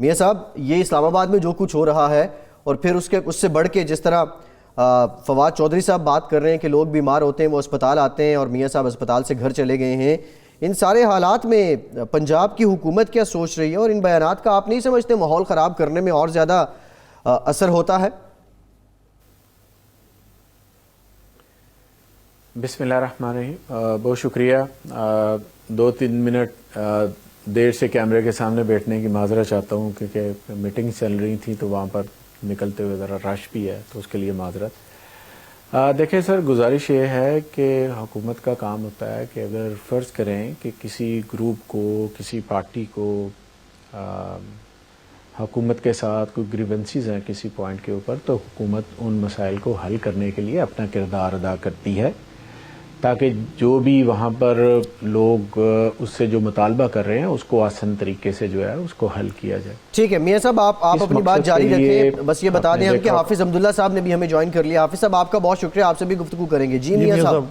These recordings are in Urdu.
میاں صاحب یہ اسلام آباد میں جو کچھ ہو رہا ہے اور پھر اس سے بڑھ کے جس طرح فواد چودھری صاحب بات کر رہے ہیں کہ لوگ بیمار ہوتے ہیں وہ اسپتال آتے ہیں اور میاں صاحب اسپتال سے گھر چلے گئے ہیں، ان سارے حالات میں پنجاب کی حکومت کیا سوچ رہی ہے اور ان بیانات کا آپ نہیں سمجھتے ماحول خراب کرنے میں اور زیادہ اثر ہوتا ہے؟ بسم اللہ الرحمن الرحیم. بہت شکریہ. 2-3 منٹ دیر سے کیمرے کے سامنے بیٹھنے کی معذرت چاہتا ہوں کیونکہ میٹنگ چل رہی تھی تو وہاں پر نکلتے ہوئے ذرا رش بھی ہے تو اس کے لیے معذرت. دیکھیں سر، گزارش یہ ہے کہ حکومت کا کام ہوتا ہے کہ اگر فرض کریں کہ کسی گروپ کو، کسی پارٹی کو حکومت کے ساتھ کوئی گریونسز ہیں کسی پوائنٹ کے اوپر، تو حکومت ان مسائل کو حل کرنے کے لیے اپنا کردار ادا کرتی ہے تاکہ جو بھی وہاں پر لوگ اس سے جو مطالبہ کر رہے ہیں اس کو آسان طریقے سے جو ہے اس کو حل کیا جائے. ٹھیک ہے میاں صاحب، آپ اپنی بات جاری رکھیں. بس یہ بتا دیں ہم کہ حافظ عبداللہ صاحب نے بھی ہمیں جوائن کر لیا. حافظ صاحب آپ کا بہت شکریہ، آپ سے بھی گفتگو کریں گے. جی میاں صاحب.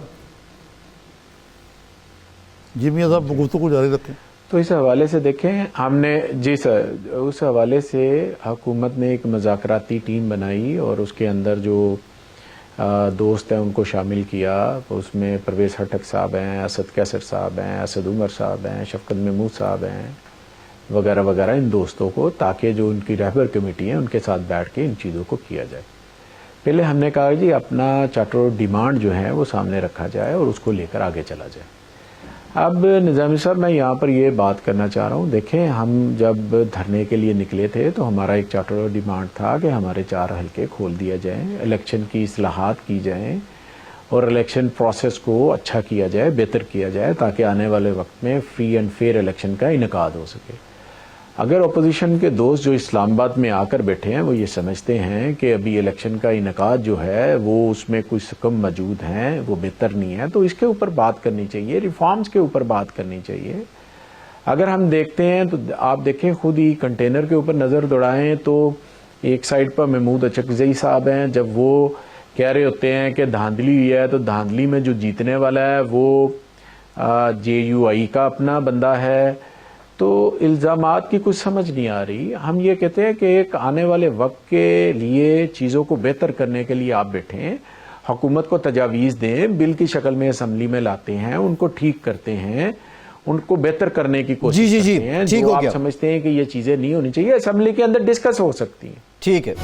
جی میاں صاحب گفتگو جاری رکھیں. تو اس حوالے سے دیکھیں ہم نے، جی سر، اس حوالے سے حکومت نے ایک مذاکراتی ٹیم بنائی اور اس کے اندر جو دوست ہیں ان کو شامل کیا. اس میں پرویز ہٹک صاحب ہیں، اسد کیسر صاحب ہیں، اسد عمر صاحب ہیں، شفقت محمود صاحب ہیں وغیرہ وغیرہ، ان دوستوں کو، تاکہ جو ان کی رہبر کمیٹی ہیں ان کے ساتھ بیٹھ کے ان چیزوں کو کیا جائے. پہلے ہم نے کہا جی اپنا چارٹر ڈیمانڈ جو ہے وہ سامنے رکھا جائے اور اس کو لے کر آگے چلا جائے. اب نظامی صاحب میں یہاں پر یہ بات کرنا چاہ رہا ہوں. دیکھیں ہم جب دھرنے کے لیے نکلے تھے تو ہمارا ایک چارٹر ڈیمانڈ تھا کہ ہمارے 4 حلقے کھول دیا جائیں، الیکشن کی اصلاحات کی جائیں اور الیکشن پروسیس کو اچھا کیا جائے، بہتر کیا جائے تاکہ آنے والے وقت میں فری اینڈ فیئر الیکشن کا انعقاد ہو سکے. اگر اپوزیشن کے دوست جو اسلام آباد میں آ کر بیٹھے ہیں وہ یہ سمجھتے ہیں کہ ابھی الیکشن کا انعقاد جو ہے وہ اس میں کوئی سکم موجود ہیں، وہ بہتر نہیں ہے، تو اس کے اوپر بات کرنی چاہیے، ریفارمز کے اوپر بات کرنی چاہیے. اگر ہم دیکھتے ہیں تو آپ دیکھیں خود ہی کنٹینر کے اوپر نظر دوڑائیں تو ایک سائڈ پر محمود اچکزئی صاحب ہیں، جب وہ کہہ رہے ہوتے ہیں کہ دھاندلی ہوئی ہے تو دھاندلی میں جو جیتنے والا ہے وہ JUI کا اپنا بندہ ہے. تو الزامات کی کچھ سمجھ نہیں آ رہی. ہم یہ کہتے ہیں کہ ایک آنے والے وقت کے لیے چیزوں کو بہتر کرنے کے لیے آپ بیٹھیں، حکومت کو تجاویز دیں، بل کی شکل میں اسمبلی میں لاتے ہیں، ان کو ٹھیک کرتے ہیں، ان کو بہتر کرنے کی کوشش کرتے ہیں. جو آپ سمجھتے ہیں کہ یہ چیزیں نہیں ہونی چاہیے، اسمبلی کے اندر ڈسکس ہو سکتی ہیں. ٹھیک ہے.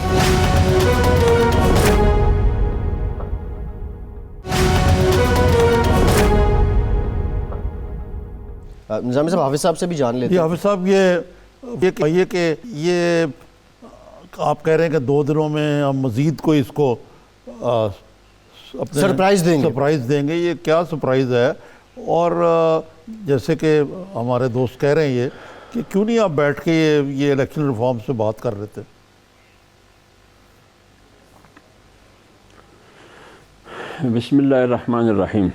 نظامی صاحب حافظ صاحب سے بھی جان لیتے ہیں. حافظ صاحب یہ کہیے کہ یہ آپ کہہ رہے ہیں کہ 2 دنوں میں ہم مزید کوئی اس کو سرپرائز دیں گے. یہ کیا سرپرائز ہے؟ اور جیسے کہ ہمارے دوست کہہ رہے ہیں یہ کہ کیوں نہیں آپ بیٹھ کے یہ الیکشن ریفارم سے بات کر رہے تھے؟ بسم اللہ الرحمن الرحیم.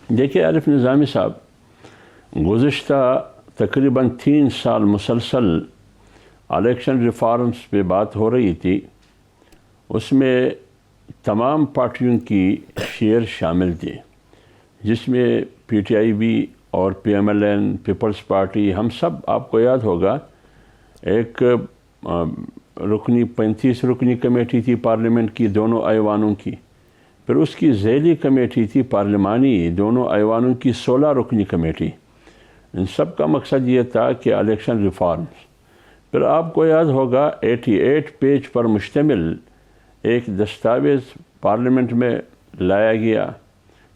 دیکھیے عارف نظامی صاحب، گزشتہ تقریباً 3 سال مسلسل الیکشن ریفارمز پہ بات ہو رہی تھی. اس میں تمام پارٹیوں کی شیئر شامل تھے، جس میں PTI بھی اور PMLN، پیپلز پارٹی، ہم سب، آپ کو یاد ہوگا ایک 35 رکنی کمیٹی تھی پارلیمنٹ کی دونوں ایوانوں کی، پھر اس کی ذیلی کمیٹی تھی پارلیمانی دونوں ایوانوں کی 16 رکنی کمیٹی. ان سب کا مقصد یہ تھا کہ الیکشن ریفارمز. پھر آپ کو یاد ہوگا 88 پیج پر مشتمل ایک دستاویز پارلیمنٹ میں لایا گیا،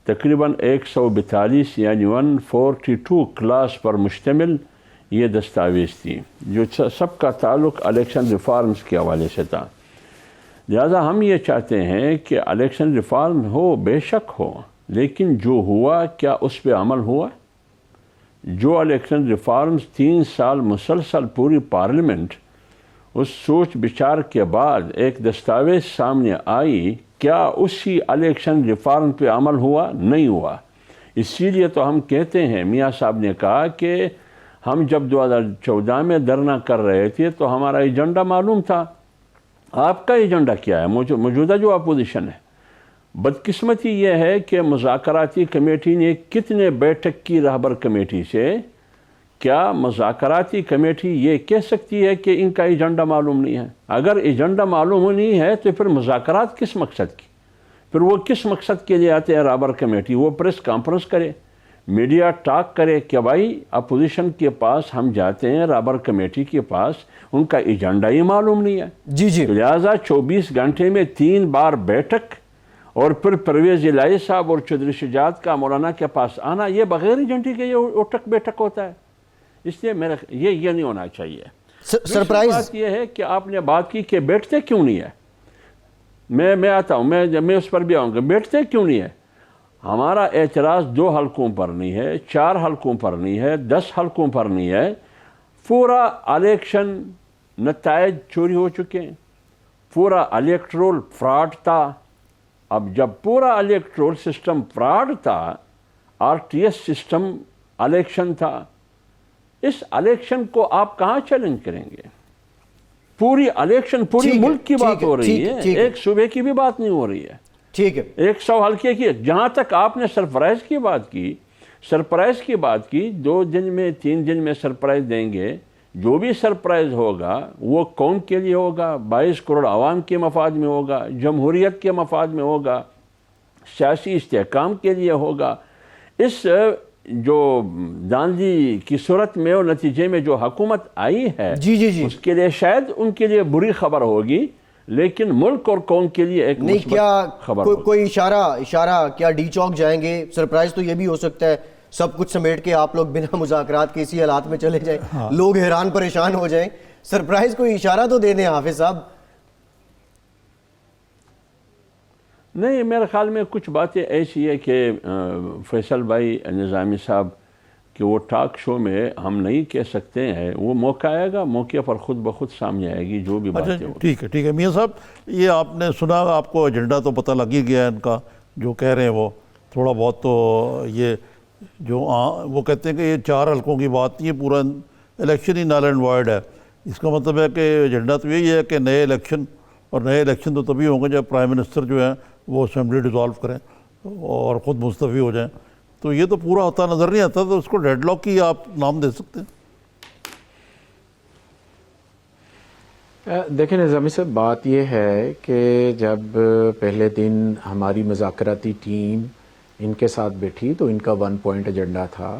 تقریباً 142 یعنی 142 کلاس پر مشتمل یہ دستاویز تھی، جو سب کا تعلق الیکشن ریفارمز کے حوالے سے تھا. لہذا ہم یہ چاہتے ہیں کہ الیکشن ریفارم ہو، بے شک ہو، لیکن جو ہوا کیا اس پہ عمل ہوا؟ جو الیکشن ریفارمز 3 سال مسلسل پوری پارلیمنٹ اس سوچ بچار کے بعد ایک دستاویز سامنے آئی، کیا اسی الیکشن ریفارم پہ عمل ہوا؟ نہیں ہوا. اسی لیے تو ہم کہتے ہیں، میاں صاحب نے کہا کہ ہم جب 2014 میں دھرنا کر رہے تھے تو ہمارا ایجنڈا معلوم تھا. آپ کا ایجنڈا کیا ہے موجودہ جو اپوزیشن ہے؟ بدقسمتی یہ ہے کہ مذاکراتی کمیٹی نے کتنے بیٹھک کی رہبر کمیٹی سے کیا مذاکراتی کمیٹی یہ کہہ سکتی ہے کہ ان کا ایجنڈا معلوم نہیں ہے؟ اگر ایجنڈا معلوم نہیں ہے تو پھر مذاکرات کس مقصد کی؟ پھر وہ کس مقصد کے لیے آتے ہیں رابر کمیٹی؟ وہ پریس کانفرنس کرے، میڈیا ٹاک کرے کہ بھائی اپوزیشن کے پاس ہم جاتے ہیں، رابر کمیٹی کے پاس، ان کا ایجنڈا ہی معلوم نہیں ہے۔ جی لہٰذا 24 گھنٹے میں 3 بار بیٹھک اور پھر پرویز الہی صاحب اور چودھری شجاعت کا مولانا کے پاس آنا، یہ بغیر ایجنڈے کے یہ اٹھک بیٹھک ہوتا ہے۔ اس لیے یہ نہیں ہونا چاہیے۔ سرپرائز بات یہ ہے کہ آپ نے بات کی کہ بیٹھتے کیوں نہیں ہے، میں آتا ہوں، میں اس پر بھی آؤں گا، بیٹھتے کیوں نہیں ہے؟ ہمارا اعتراض 2 حلقوں پر نہیں ہے، 4 حلقوں پر نہیں ہے، 10 حلقوں پر نہیں ہے۔ پورا الیکشن نتائج چوری ہو چکے ہیں، پورا الیکٹرول فراڈ تھا۔ اب جب پورا الیکٹرول سسٹم فراڈ تھا، RTS سسٹم الیکشن تھا، اس الیکشن کو آپ کہاں چیلنج کریں گے؟ پوری الیکشن پوری ٹھیک ہے، ملک کی بات ہو رہی ہے، ٹھیک ہے۔ ایک صوبے کی بھی بات نہیں ہو رہی ہے، ٹھیک ہے 100 حلقے کی۔ جہاں تک آپ نے سرپرائز کی بات کی، سرپرائز کی بات کی، 2 دن میں 3 دن میں سرپرائز دیں گے۔ جو بھی سرپرائز ہوگا وہ قوم کے لیے ہوگا، 22 کروڑ عوام کے مفاد میں ہوگا، جمہوریت کے مفاد میں ہوگا، سیاسی استحکام کے لیے ہوگا۔ اس جو داندلی کی صورت میں اور نتیجے میں جو حکومت آئی ہے، جی اس کے لیے شاید ان کے لیے بری خبر ہوگی، لیکن ملک اور قوم کے لیے ایک نہیں، کیا مثبت خبر ہوگی۔ کوئی اشارہ کیا ڈی چوک جائیں گے؟ سرپرائز تو یہ بھی ہو سکتا ہے سب کچھ سمیٹ کے آپ لوگ بنا مذاکرات کے اسی حالات میں چلے جائیں، لوگ حیران پریشان ہو جائیں۔ سرپرائز کوئی اشارہ تو دے دیں حافظ صاحب۔ نہیں، میرے خیال میں کچھ باتیں ایسی ہے کہ فیصل بھائی نظامی صاحب کہ وہ ٹاک شو میں ہم نہیں کہہ سکتے ہیں، وہ موقع آئے گا، موقع پر خود بخود سامنے آئے گی جو بھی باتیں اچھا ہوگی۔ ٹھیک ہے میاں صاحب، یہ آپ نے سنا، آپ کو ایجنڈا تو پتہ لگ ہی گیا ہے ان کا، جو کہہ رہے ہیں وہ تھوڑا بہت تو یہ جو وہ کہتے ہیں کہ یہ 4 حلقوں کی بات نہیں ہے، پورا الیکشن ہی نل اینڈ وائڈ ہے۔ اس کا مطلب ہے کہ ایجنڈا تو یہی ہے کہ نئے الیکشن تو تبھی ہوں گے جب پرائم منسٹر جو ہیں وہ اسمبلی ڈیزالو کریں اور خود مستعفی ہو جائیں۔ تو یہ تو پورا ہوتا نظر نہیں آتا، تو اس کو ڈیڈ لاک کی آپ نام دے سکتے ہیں؟ دیکھیں نظامی صاحب، بات یہ ہے کہ جب پہلے دن ہماری مذاکراتی ٹیم ان کے ساتھ بیٹھی تو ان کا 1 پوائنٹ ایجنڈا تھا،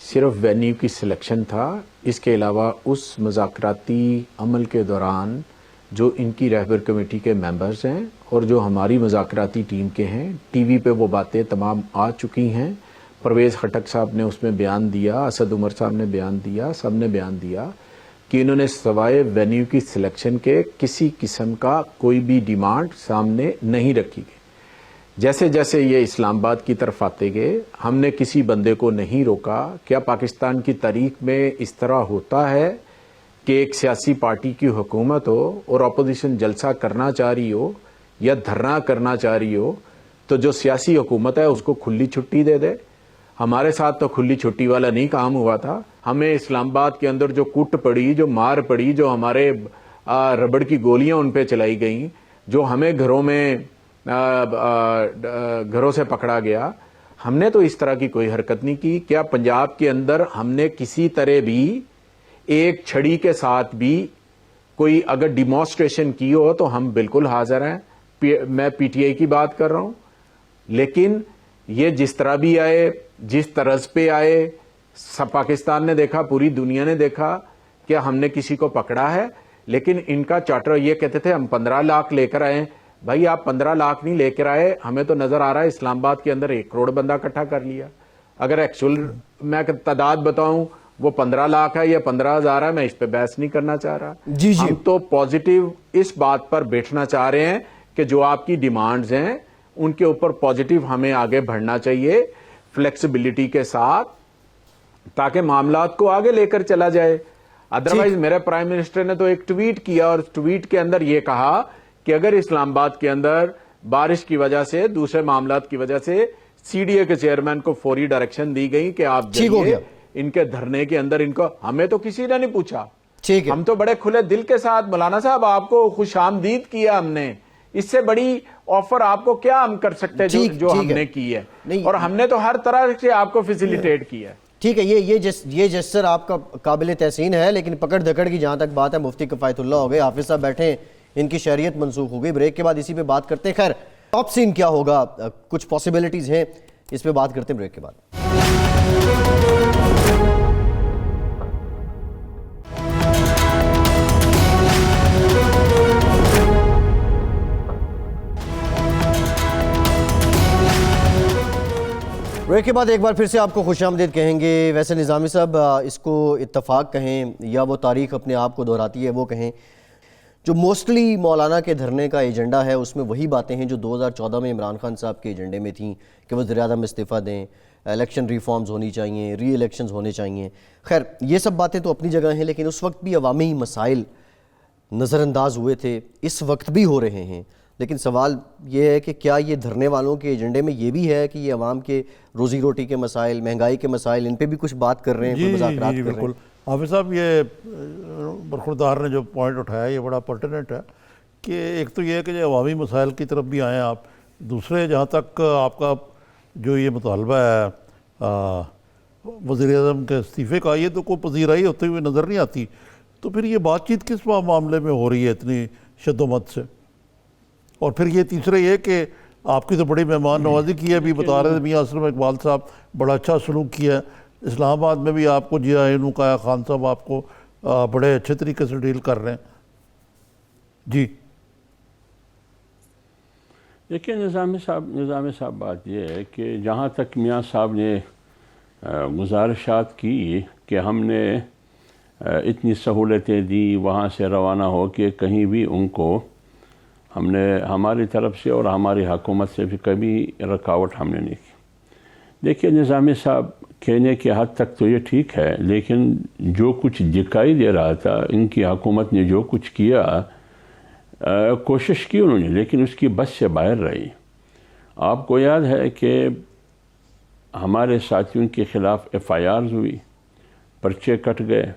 صرف وینیو کی سلیکشن تھا۔ اس کے علاوہ اس مذاکراتی عمل کے دوران جو ان کی رہبر کمیٹی کے ممبرز ہیں اور جو ہماری مذاکراتی ٹیم کے ہیں، ٹی وی پہ وہ باتیں تمام آ چکی ہیں۔ پرویز خٹک صاحب نے اس میں بیان دیا، اسد عمر صاحب نے بیان دیا، سب نے بیان دیا کہ انہوں نے سوائے وینیو کی سلیکشن کے کسی قسم کا کوئی بھی ڈیمانڈ سامنے نہیں رکھی گئی۔ جیسے جیسے یہ اسلام آباد کی طرف آتے گئے، ہم نے کسی بندے کو نہیں روکا۔ کیا پاکستان کی تاریخ میں اس طرح ہوتا ہے کہ ایک سیاسی پارٹی کی حکومت ہو اور اپوزیشن جلسہ کرنا چاہ رہی ہو یا دھرنا کرنا چاہ رہی ہو تو جو سیاسی حکومت ہے اس کو کھلی چھٹی دے دے؟ ہمارے ساتھ تو کھلی چھٹی والا نہیں کام ہوا تھا۔ ہمیں اسلام آباد کے اندر جو کٹ پڑی، جو مار پڑی، جو ہمارے ربڑ کی گولیاں ان پہ چلائی گئیں، جو ہمیں گھروں سے پکڑا گیا، ہم نے تو اس طرح کی کوئی حرکت نہیں کی۔ کیا پنجاب کے اندر ہم نے کسی طرح بھی ایک چھڑی کے ساتھ بھی کوئی اگر ڈیمانسٹریشن کی ہو تو ہم بالکل حاضر ہیں۔ میں پی ٹی آئی کی بات کر رہا ہوں، لیکن یہ جس طرح بھی آئے، جس طرز پہ آئے، سب پاکستان نے دیکھا، پوری دنیا نے دیکھا کہ ہم نے کسی کو پکڑا ہے۔ لیکن ان کا چارٹر یہ کہتے تھے ہم 15 لاکھ لے کر آئے۔ بھائی آپ 15 لاکھ نہیں لے کر آئے، ہمیں تو نظر آ رہا ہے اسلام آباد کے اندر 1 کروڑ بندہ اکٹھا کر لیا۔ اگر ایکچول میں تعداد بتاؤں وہ 15 لاکھ ہے یا 15,000 ہے، میں اس پہ بحث نہیں کرنا چاہ رہا۔ ہم تو پازیٹیو اس بات پر بیٹھنا چاہ رہے ہیں کہ جو آپ کی ڈیمانڈز ہیں ان کے اوپر پازیٹیو ہمیں آگے بڑھنا چاہیے فلیکسیبلٹی کے ساتھ، تاکہ معاملات کو آگے لے کر چلا جائے۔ ادروائز میرے پرائم منسٹر نے تو ایک ٹویٹ کیا اور ٹویٹ کے اندر یہ کہا کہ اگر اسلام آباد کے اندر بارش کی وجہ سے، دوسرے معاملات کی وجہ سے سی ڈی اے کے چیئرمین کو فوری ڈائریکشن دی گئی کہ آپ جائیے ان کے دھرنے کے اندر ان کو، ہمیں تو کسی نے نہیں پوچھا۔ ہم تو بڑے کھلے دل کے ساتھ مولانا صاحب آپ کو خوش آمدید کیا ہم نے، اس سے بڑی آفر آپ کو کیا ہم کر سکتے جو ہم نے کی ہے، اور ہم نے تو ہر طرح سے آپ کو فیسیلیٹیٹ کیا ہے۔ ٹھیک ہے، یہ جسچر آپ کا قابل تحسین ہے، لیکن پکڑ دھکڑ کی جہاں تک بات ہے مفتی کفایت اللہ ہو گئے، حافظ صاحب بیٹھے ہیں، ان کی شہریت منسوخ ہو گئی. بریک کے بعد اسی پہ بات کرتے ہیں. خیر ٹاپ سین کیا ہوگا، کچھ پاسبلٹیز ہیں، اس پہ بات کرتے ہیں بریک کے بعد. بریک کے بعد ایک بار پھر سے آپ کو خوش آمدید کہیں گے. ویسے نظامی صاحب اس کو اتفاق کہیں یا وہ تاریخ اپنے آپ کو دہراتی ہے وہ کہیں، جو موسٹلی مولانا کے دھرنے کا ایجنڈا ہے اس میں وہی باتیں ہیں جو 2014 میں عمران خان صاحب کے ایجنڈے میں تھیں کہ وزیر اعظم استعفیٰ دیں، الیکشن ریفارمز ہونی چاہیے، ری الیکشنز ہونے چاہیے. خیر یہ سب باتیں تو اپنی جگہ ہیں، لیکن اس وقت بھی عوامی مسائل نظر انداز ہوئے تھے، اس وقت بھی ہو رہے ہیں. لیکن سوال یہ ہے کہ کیا یہ دھرنے والوں کے ایجنڈے میں یہ بھی ہے کہ یہ عوام کے روزی روٹی کے مسائل، مہنگائی کے مسائل، ان پہ بھی کچھ بات کر رہے ہیں، کوئی مذاکرات کر رہے ہیں؟ بالکل. حافظ صاحب یہ برخوردار نے جو پوائنٹ اٹھایا یہ بڑا پرٹیننٹ ہے کہ ایک تو یہ ہے کہ جو عوامی مسائل کی طرف بھی آئیں آپ، دوسرے جہاں تک آپ کا جو یہ مطالبہ ہے وزیر اعظم کے استعفے کا، یہ تو کوئی پذیرائی ہوتے ہوئے نظر نہیں آتی. تو پھر یہ بات چیت کس معاملے میں ہو رہی ہے اتنی شد و مت سے؟ اور پھر یہ تیسرے یہ کہ آپ کی تو بڑی مہمان نوازی کی ہے، ابھی بتا رہے تھے میاں اسلم اقبال صاحب بڑا اچھا سلوک کیا ہے، اسلام آباد میں بھی آپ کو جی آئینوں کا خان صاحب آپ کو بڑے اچھے طریقے سے ڈیل کر رہے ہیں. جی دیکھیں نظامی صاحب بات یہ ہے کہ جہاں تک میاں صاحب نے گزارشات کی کہ ہم نے اتنی سہولتیں دی، وہاں سے روانہ ہو کے کہیں بھی ان کو ہم نے ہماری طرف سے اور ہماری حکومت سے بھی کبھی رکاوٹ ہم نے نہیں کی. دیکھیے نظامی صاحب کہنے کے حد تک تو یہ ٹھیک ہے، لیکن جو کچھ دکھائی دے رہا تھا ان کی حکومت نے جو کچھ کیا، کوشش کی انہوں نے، لیکن اس کی بس سے باہر رہی. آپ کو یاد ہے کہ ہمارے ساتھیوں کے خلاف FIRs ہوئی، پرچے کٹ گئے،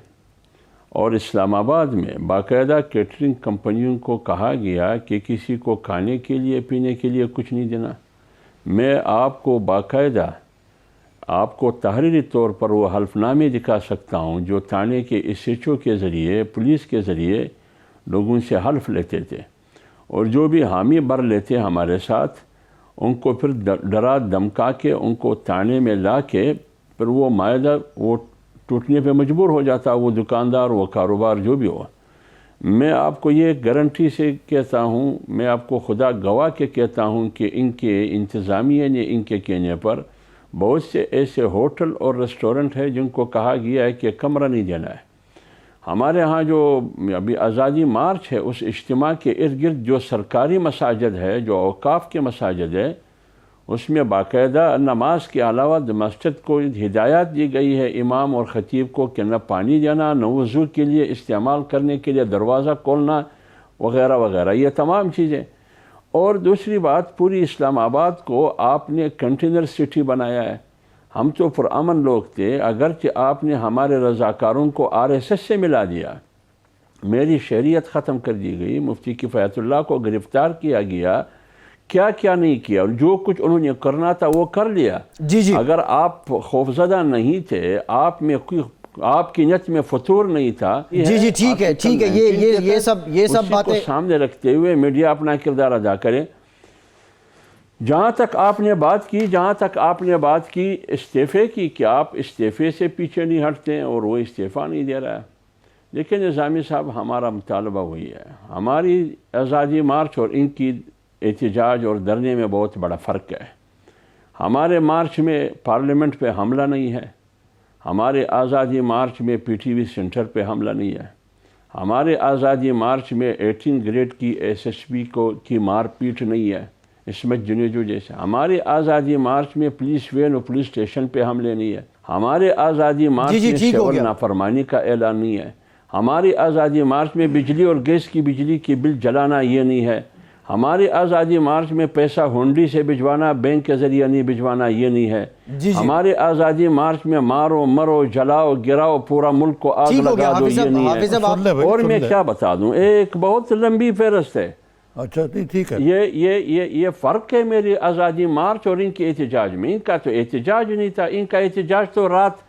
اور اسلام آباد میں باقاعدہ کیٹرنگ کمپنیوں کو کہا گیا کہ کسی کو کھانے کے لیے پینے کے لیے کچھ نہیں دینا. میں آپ کو باقاعدہ آپ کو تحریری طور پر وہ حلف نامے دکھا سکتا ہوں جو تھانے کے SHO کے ذریعے، پولیس کے ذریعے لوگوں سے حلف لیتے تھے، اور جو بھی حامی بھر لیتے ہمارے ساتھ ان کو پھر ڈرا دمکا کے ان کو تھانے میں لا کے پھر وہ معاہدہ وہ ٹوٹنے پہ مجبور ہو جاتا، وہ دکاندار، وہ کاروبار جو بھی ہو. میں آپ کو یہ گارنٹی سے کہتا ہوں، میں آپ کو خدا گواہ کے کہتا ہوں کہ ان کے انتظامیہ نے ان کے کہنے پر بہت سے ایسے ہوٹل اور ریسٹورنٹ ہیں جن کو کہا گیا ہے کہ کمرہ نہیں دینا ہے. ہمارے ہاں جو ابھی آزادی مارچ ہے، اس اجتماع کے ارد گرد جو سرکاری مساجد ہے، جو اوقاف کے مساجد ہے، اس میں باقاعدہ نماز کے علاوہ مسجد کو ہدایات دی گئی ہے امام اور خطیب کو کہ نہ پانی دینا، نہ وضو کے لیے استعمال کرنے کے لیے دروازہ کھولنا وغیرہ وغیرہ، یہ تمام چیزیں. اور دوسری بات، پوری اسلام آباد کو آپ نے کنٹینر سٹی بنایا ہے. ہم تو پرامن لوگ تھے، اگرچہ آپ نے ہمارے رضاکاروں کو RSS سے ملا دیا، میری شہریت ختم کر دی گئی، مفتی کفایت اللہ کو گرفتار کیا گیا، کیا نہیں کیا، اور جو کچھ انہوں نے کرنا تھا وہ کر لیا. جی اگر آپ خوفزدہ نہیں تھے، آپ کی نیت میں فطور نہیں تھا. جی ٹھیک ہے یہ سب باتیں سامنے رکھتے ہوئے میڈیا اپنا کردار ادا کرے. جہاں تک آپ نے بات کی استعفے کی کہ آپ استعفے سے پیچھے نہیں ہٹتے ہیں اور وہ استعفیٰ نہیں دے رہا ہے. لیکن نظامی صاحب ہمارا مطالبہ ہوئی ہے، ہماری آزادی مارچ اور ان کی احتجاج اور دھرنے میں بہت بڑا فرق ہے. ہمارے مارچ میں پارلیمنٹ پہ حملہ نہیں ہے، ہمارے آزادی مارچ میں PTV سینٹر پہ حملہ نہیں ہے، ہمارے آزادی مارچ میں 18 گریڈ کی SSB کی مار پیٹ نہیں ہے عصمت جنیجو جیسے، ہمارے آزادی مارچ میں پولیس وین اور پولیس اسٹیشن پہ حملے نہیں ہے، ہمارے آزادی مارچ میں سیول نافرمانی کا اعلان نہیں ہے، ہماری آزادی مارچ میں بجلی اور گیس کی بجلی کی بل جلانا یہ نہیں ہے، ہماری آزادی مارچ میں پیسہ ہنڈی سے بھجوانا، بینک کے ذریعہ نہیں بھجوانا یہ نہیں ہے. ہمارے آزادی مارچ میں مارو مرو جلاؤ گراؤ پورا ملک کو آگ لگا دو یہ نہیں ہے. اور میں کیا بتا دوں، ایک بہت لمبی فہرست ہے. اچھا ٹھیک ہے، یہ فرق ہے میری آزادی مارچ اور ان کے احتجاج میں. ان کا تو احتجاج نہیں تھا، ان کا احتجاج تو رات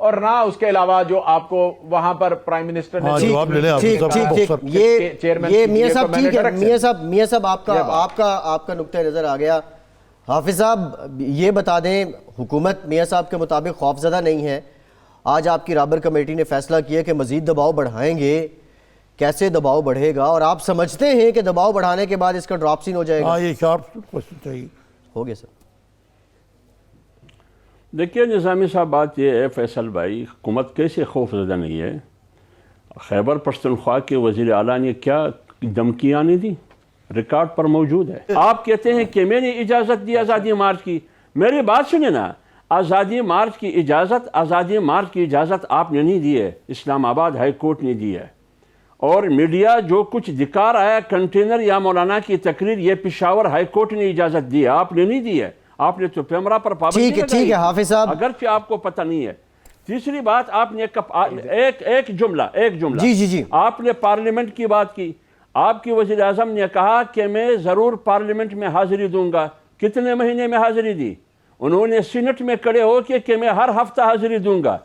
اور نہ اس کے علاوہ جو آپ کو وہاں پر پرائم منسٹر نے جواب لے لیں آپ ٹھیک صاحب، ٹھیک بخصر۔ یہ میاں صاحب ٹھیک ہے، میاں صاحب آپ کا نقطہ نظر آ گیا۔ حافظ صاحب یہ بتا دیں، حکومت میاں صاحب کے مطابق خوفزدہ نہیں ہے، آج آپ کی رابر کمیٹی نے فیصلہ کیا کہ مزید دباؤ بڑھائیں گے، کیسے دباؤ بڑھے گا اور آپ سمجھتے ہیں کہ دباؤ بڑھانے کے بعد اس کا ڈراپ سین ہو جائے گا؟ ہاں یہ شارپ کوشچن چاہیے۔ ہو گیا سر۔ دیکھیے نظامی صاحب، بات یہ ہے فیصل بھائی، حکومت کیسے خوف زدہ نہیں ہے؟ خیبر پختونخوا کے وزیر اعلیٰ نے کیا دھمکیاں نہیں دی، ریکارڈ پر موجود ہے۔ آپ کہتے ہیں کہ میں نے اجازت دی آزادی مارچ کی، میری بات سنیں نا، آزادی مارچ کی اجازت آپ نے نہیں دی ہے، اسلام آباد ہائی کورٹ نے دی ہے۔ اور میڈیا جو کچھ دکھا رہا ہے کنٹینر یا مولانا کی تقریر، یہ پشاور ہائی کورٹ نے اجازت دی ہے، آپ نے نہیں دی ہے، آپ نے تو پیمرا پر پابندی ٹھیک ہے حافظ صاحب، اگرچہ آپ کو پتہ نہیں ہے۔ تیسری بات، آپ نے ایک جملہ جی آپ نے پارلیمنٹ کی بات کی، آپ کی وزیر اعظم نے کہا کہ میں ضرور پارلیمنٹ میں حاضری دوں گا۔ کتنے مہینے میں حاضری دی؟ انہوں نے سینٹ میں کھڑے ہو کہ میں ہر ہفتہ حاضری دوں گا۔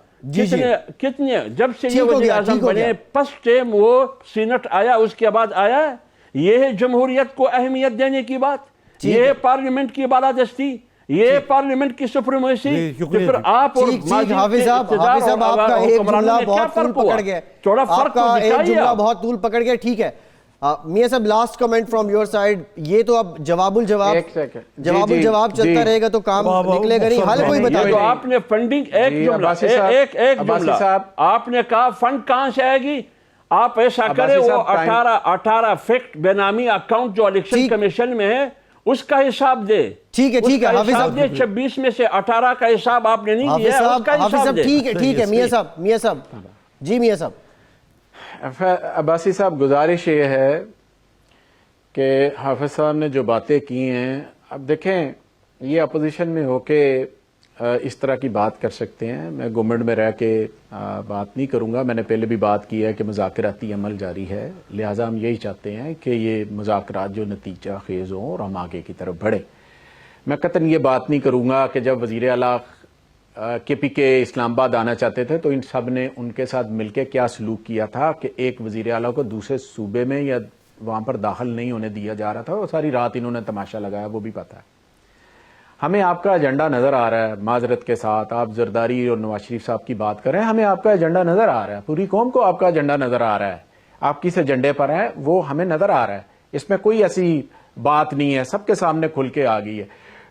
کتنے جب سے یہ وزیر اعظم بنے فرسٹ ٹائم وہ سینٹ آیا، اس کے بعد آیا ہے؟ یہ ہے جمہوریت کو اہمیت دینے کی بات، یہ ہے پارلیمنٹ کی بالادستی، یہ ہے پارلیمنٹ کی سپریمیسی۔ پھر آپ اور حافظ صاحب آپ کا ایک جملہ بہت طول پکڑ گیا، آپ کا ایک جملہ بہت طول پکڑ گیا، ٹھیک ہے میاں صاحب last comment from your side. یہ تو اب جواب الجواب چلتا رہے گا تو کام نکلے گا نہیں، حل کوئی بتا دیں۔ آپ نے فنڈنگ ایک جملہ آپ نے کہا فنڈ کہاں سے آئے گی؟ آپ ایسا کریں، وہ 18 فیکٹ بے نامی اکاؤنٹ جو الیکشن کمیشن میں ہے اس کا حساب دے۔ ٹھیک ہے حافظ صاحب، 26 میں سے 18 کا حساب آپ نے نہیں دیا، اس کا حساب دے۔ ٹھیک ہے میاں صاحب جی میاں صاحب۔ عباسی صاحب، گزارش یہ ہے کہ حافظ صاحب نے جو باتیں کی ہیں، اب دیکھیں یہ اپوزیشن میں ہو کے اس طرح کی بات کر سکتے ہیں، میں گورنمنٹ میں رہ کے بات نہیں کروں گا۔ میں نے پہلے بھی بات کی ہے کہ مذاکراتی عمل جاری ہے، لہٰذا ہم یہی چاہتے ہیں کہ یہ مذاکرات جو نتیجہ خیز ہوں اور ہم آگے کی طرف بڑھیں۔ میں قطعاً یہ بات نہیں کروں گا کہ جب وزیر اعلیٰ کے پی کے اسلام آباد آنا چاہتے تھے تو ان سب نے ان کے ساتھ مل کے کیا سلوک کیا تھا کہ ایک وزیر اعلیٰ کو دوسرے صوبے میں یا وہاں پر داخل نہیں ہونے دیا جا رہا تھا، وہ ساری رات انہوں نے تماشا لگایا، وہ بھی پتہ ہے۔ ہمیں آپ کا ایجنڈا نظر آ رہا ہے، معذرت کے ساتھ آپ زرداری اور نواز شریف صاحب کی بات کر رہے ہیں، ہمیں آپ کا ایجنڈا نظر آ رہا ہے، پوری قوم کو آپ کا ایجنڈا نظر آ رہا ہے، آپ کس ایجنڈے پر ہیں وہ ہمیں نظر آ رہا ہے، اس میں کوئی ایسی بات نہیں ہے، سب کے سامنے کھل کے آ گئی ہے۔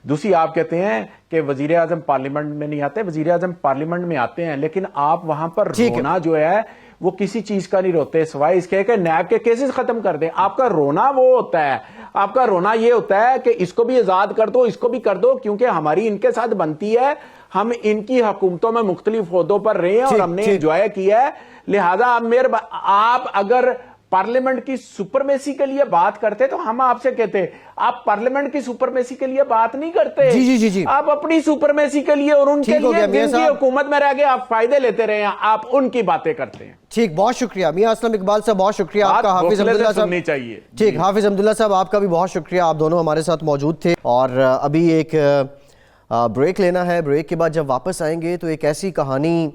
دوسری، آپ کہتے ہیں کہ وزیر اعظم پارلیمنٹ میں نہیں آتے، وزیر اعظم پارلیمنٹ میں آتے ہیں، لیکن آپ وہاں پر رونا جو ہے وہ کسی چیز کا نہیں روتے سوائے اس کے کہ نیب کے کیسز ختم کر دیں۔ آپ کا رونا وہ ہوتا ہے، آپ کا رونا یہ ہوتا ہے کہ اس کو بھی آزاد کر دو، اس کو بھی کر دو، کیونکہ ہماری ان کے ساتھ بنتی ہے، ہم ان کی حکومتوں میں مختلف عہدوں پر رہے ہیں اور ہم نے انجوائے کیا ہے، لہذا آپ اگر پارلیمنٹ کی سپرمیسی کے لیے بات کرتے تو ہم آپ سے کہتے آپ پارلیمنٹ کی سپرمیسی کے لیے بات نہیں کرتے، جی آپ اپنی سپرمیسی کے لیے اور ان کے لیے جن کی حکومت میں رہ گئے آپ فائدے لیتے رہے ہیں، آپ ان کی باتیں کرتے ہیں۔ ٹھیک، بہت شکریہ میاں اسلم اقبال صاحب، بہت شکریہ آپ کا۔ حافظ عبداللہ صاحب چاہیے، ٹھیک، حافظ عبداللہ صاحب آپ کا بھی بہت شکریہ، آپ دونوں ہمارے ساتھ موجود تھے۔ اور ابھی ایک بریک لینا ہے، بریک کے بعد جب واپس آئیں گے تو ایک ایسی کہانی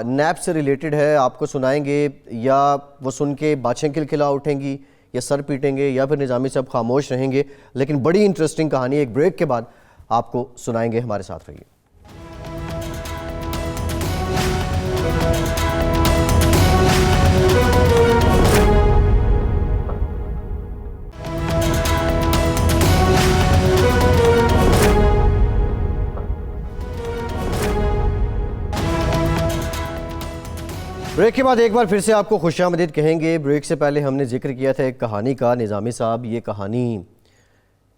نیب سے ریلیٹڈ ہے، آپ کو سنائیں گے، یا وہ سن کے باچھیں کھلکھلا اٹھیں گی یا سر پیٹیں گے یا پھر نظامی صاحب خاموش رہیں گے، لیکن بڑی انٹرسٹنگ کہانی ایک بریک کے بعد آپ کو سنائیں گے، ہمارے ساتھ رہیے۔ بریک کے بعد ایک بار پھر سے آپ کو خوش آمدید کہیں گے۔ بریک سے پہلے ہم نے ذکر کیا تھا ایک کہانی کا، نظامی صاحب یہ کہانی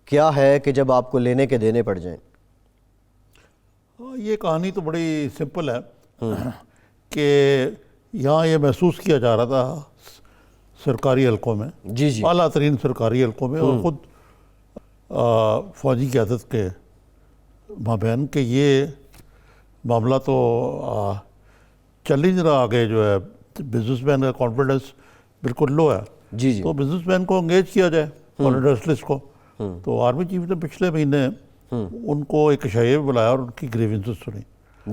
کیا ہے کہ جب آپ کو لینے کے دینے پڑ جائیں؟ یہ کہانی تو بڑی سمپل ہے کہ یہاں یہ محسوس کیا جا رہا تھا سرکاری حلقوں میں، جی اعلیٰ ترین سرکاری حلقوں میں، اور خود فوجی قیادت کے مابین کہ یہ معاملہ تو چل ہی نہیں رہا آگے، جو ہے بزنس مین کا کانفیڈنس بالکل لو ہے، جی تو بزنس مین کو انگیج کیا جائے اور انڈسٹریلسٹ کو۔ تو آرمی چیف نے پچھلے مہینے ان کو ایک عشائیے میں بلایا اور ان کی گریونسز سنی،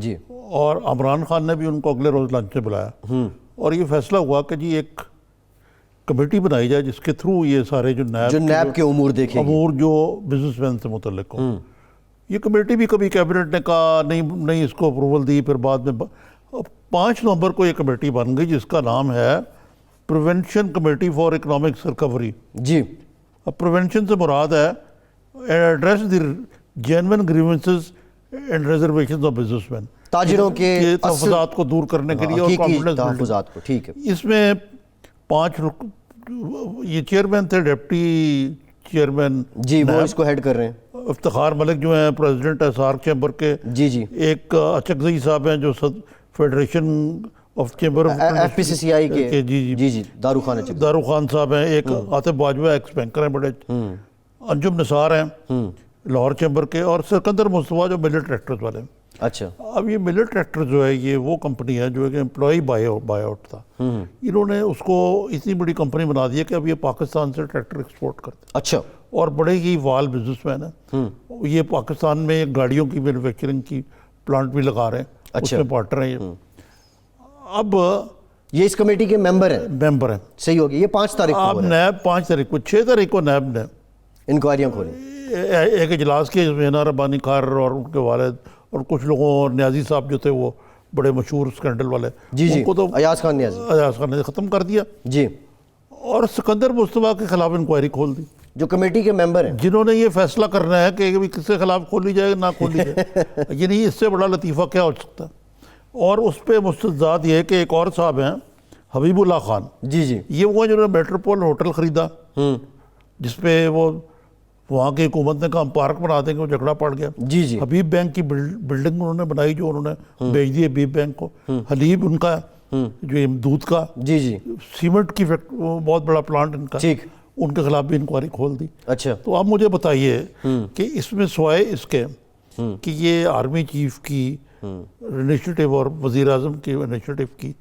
جی اور عمران خان نے بھی ان کو اگلے روز لنچ میں بلایا اور یہ فیصلہ ہوا کہ جی ایک کمیٹی بنائی جائے جس کے تھرو یہ سارے جو نیب کے امور دیکھیں گے، امور جو بزنس مین سے متعلق ہوں. یہ کمیٹی بھی کبھی کیبنٹ نے کہا نہیں اس کو اپروول دی، پھر بعد میں 5 نومبر کو یہ کمیٹی بن گئی جس کا نام ہے prevention committee for economics recovery. جی اب پریونشن سے مراد ہے address the genuine grievances and reservations of businessmen, تاجروں کے تحفظات کو دور کرنے کے لیے اور کانفیڈنس تحفظات کو. ٹھیک ہے. اس میں 5 یہ چیئرمین تھے، ڈپٹی چیئرمین جی وہ اس کو ہیڈ کر رہے ہیں افتخار ملک جو ہیں پریزیڈنٹ ہے سارک چیمبر کے. جی جی ایک اچکزئی صاحب ہیں جو federation of chamber F P C C I کے. جی جی جی دارو خان صاحب ہیں. ایک آصف باجوہ ایکس بینکر ہیں بڑے. انجم نثار ہیں لاہور چیمبر کے، اور سکندر مصطفیٰ جو ملٹ ٹریکٹرز والے ہیں. اچھا. اب یہ ملٹ ٹریکٹر جو ہے یہ وہ کمپنی ہے جو ایک امپلائی بائی آؤٹ تھا. انہوں نے اس کو اتنی بڑی کمپنی بنا دی ہے کہ اب یہ پاکستان سے ٹریکٹر ایکسپورٹ کرتے ہیں. اچھا. اور بڑے ہی وال بزنس مین ہیں. یہ پاکستان میں گاڑیوں کی مینوفیکچرنگ کی پلانٹ بھی لگا رہے ہیں. اس میں پارٹنر ہیں یہ. اب یہ اس کمیٹی کے ممبر ہیں. صحیح ہوگی. یہ 5 تاریخ کو اب نیب 5 تاریخ کو 6 تاریخ کو نیب نے انکوائریاں کھولی. ایک اجلاس کیا جس میں ہینا ربانی خار اور ان کے والد اور کچھ لوگوں، اور نیازی صاحب جو تھے وہ بڑے مشہور سکینڈل والے، جی ان کو تو ایاز خان نیازی، ایاز خان نے ختم کر دیا. جی. اور سکندر مصطفیٰ کے خلاف انکوائری کھول دی، جو کمیٹی کے ممبر ہیں، جنہوں نے یہ فیصلہ کرنا ہے کہ کس کے خلاف کھولی جائے نہ کھولی جائے. یعنی اس سے بڑا لطیفہ کیا ہو سکتا ہے. اور اس پہ مستضاد یہ ہے کہ ایک اور صاحب ہیں حبیب اللہ خان. جی جی یہ وہ ہیں جنہوں نے میٹروپول ہوٹل خریدا جس پہ وہ وہاں کی حکومت نے کہا ہم پارک بنا دیں گے، وہ جھگڑا پڑ گیا. جی جی حبیب بینک کی بلڈنگ انہوں نے بنائی جو انہوں نے بیچ دی حبیب بینک کو. حلیب ان کا جو یہ دودھ کا، جی جی سیمنٹ کی بہت بڑا پلانٹ ان کا، ٹھیک، ان کے خلاف بھی انکوائری کھول دی. اچھا. تو آپ مجھے بتائیے کہ اس میں سوائے اس کے کہ یہ آرمی چیف کی انیشیٹو اور وزیر اعظم کی انیشیٹو کی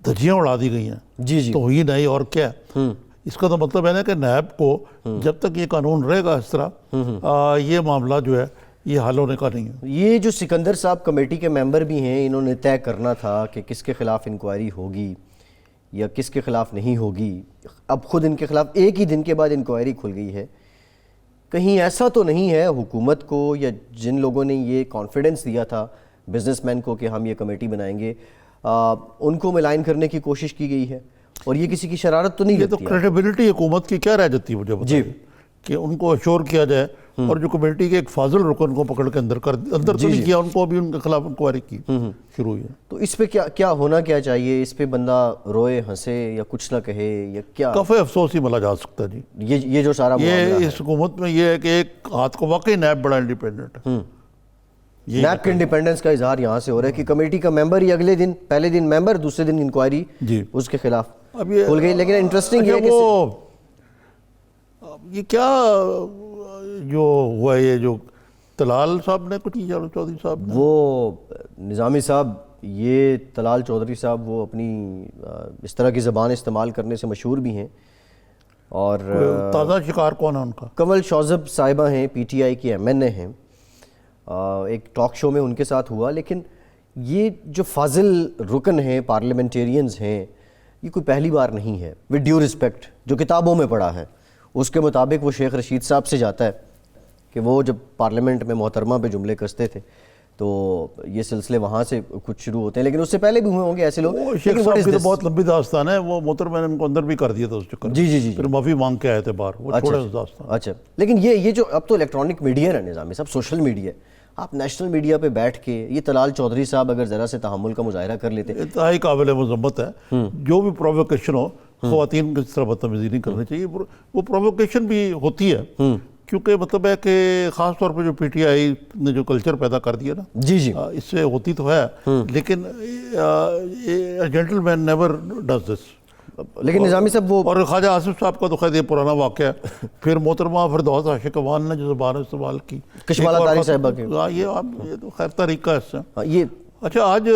دھجیاں اڑا دی گئی ہیں، جی جی توہین ہے اور کیا. اس کا تو مطلب ہے نا کہ نیب کو جب تک یہ قانون رہے گا اس طرح یہ معاملہ جو ہے یہ حل ہونے کا نہیں ہے. یہ جو سکندر صاحب کمیٹی کے ممبر بھی ہیں، انہوں نے طے کرنا تھا کہ کس کے خلاف انکوائری ہوگی یا کس کے خلاف نہیں ہوگی. اب خود ان کے خلاف ایک ہی دن کے بعد انکوائری کھل گئی ہے. کہیں ایسا تو نہیں ہے حکومت کو یا جن لوگوں نے یہ کانفیڈنس دیا تھا بزنس مین کو کہ ہم یہ کمیٹی بنائیں گے، ان کو ملائن کرنے کی کوشش کی گئی ہے؟ اور یہ کسی کی شرارت تو نہیں یہ تو لگتی؟ کریڈیبلٹی حکومت کی کیا رہ جاتی ہے مجھے بتائیے کہ ان کو اشور کیا جائے. اور جو کمیٹی کے ایک فاضل رکن کو پکڑ کے اندر تو نہیں کیا، ان کو بھی ان کے خلاف انکوائری کی شروع ہوئی ہے. تو اس پہ کیا ہونا کیا چاہیے؟ اس پہ بندہ روئے ہنسے یا کچھ نہ کہے یا کیا؟ کفے افسوس ہی ملا جا سکتا ہے جی. یہ جو سارا یہ اس حکومت میں یہ ہے کہ ایک ہاتھ کو واقعی نیب بڑا انڈیپینڈنٹ ہے. نیب کے انڈیپینڈنس کا اظہار یہاں سے ہو رہا ہے کہ کمیٹی کا ممبر ہی اگلے دن، پہلے دن ممبر، دوسرے دن انکوائری اس کے خلاف کھل گئی. لیکن انٹرسٹنگ ہے کہ یہ کیا جو ہوا ہے، یہ جو طلال صاحب نے کچھ چودھری صاحب نے، وہ نظامی صاحب، یہ طلال چودھری صاحب وہ اپنی اس طرح کی زبان استعمال کرنے سے مشہور بھی ہیں. اور تازہ شکار کون ہے ان کا؟ کنول شوذب صاحبہ ہیں، پی ٹی آئی کی ایم این اے ہیں. ایک ٹاک شو میں ان کے ساتھ ہوا. لیکن یہ جو فاضل رکن ہیں، پارلیمنٹیرینز ہیں، یہ کوئی پہلی بار نہیں ہے. ود ڈیو رسپیکٹ، جو کتابوں میں پڑھا ہے اس کے مطابق وہ شیخ رشید صاحب سے جاتا ہے کہ وہ جب پارلیمنٹ میں محترمہ پہ جملے کستے تھے تو یہ سلسلے وہاں سے کچھ شروع ہوتے ہیں. لیکن اس سے پہلے بھی ہوئے ہوں گے ایسے لوگ. شیخ صاحب کی تو بہت لمبی داستان ہے. وہ محترمہ نے ان کو اندر بھی کر دیا تھا اس چکر. جی جی جی پھر معافی مانگ کے آئے تھے باہر. وہ چھوڑے اس داستان. اچھا. لیکن یہ جو اب تو الیکٹرانک میڈیا ہے نظامی صاحب، سوشل میڈیا، آپ نیشنل میڈیا پہ بیٹھ کے یہ طلال چودھری صاحب اگر ذرا سے تحمل کا مظاہرہ کر لیتے. انتہائی قابل مذمت ہے. جو بھی پرووکیشن ہو، خواتین کو اس طرح بدتمیزی نہیں کرنی چاہیے. وہ پرووکیشن بھی ہوتی ہے کیونکہ مطلب ہے کہ خاص طور پہ جو پی ٹی آئی نے جو کلچر پیدا کر دیا نا، جی جی اس سے ہوتی تو ہے. لیکن gentleman never does this. لیکن نظامی صاحب وہ اور خواجہ آصف صاحب کا تو خیر یہ پرانا واقعہ ہے. پھر محترمہ فردوس عاشق اوان نے جو زبان استعمال کی کشمالہ طاری صاحبہ کے، یہ تو خیر طریقہ ہے اس سے. یہ اچھا آج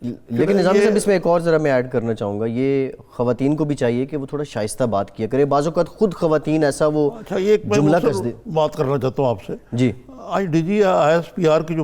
لیکن نظامی صاحب اس میں ایک اور ذرا میں ایڈ کرنا چاہوں گا، یہ خواتین کو بھی چاہیے کہ وہ تھوڑا شائستہ بات کیا کرے. بعض اوقات خود خواتین ایسا وہ جملہ کس دے. بات کرنا چاہتا ہوں آپ سے. جی. آج D G I S P R کی جو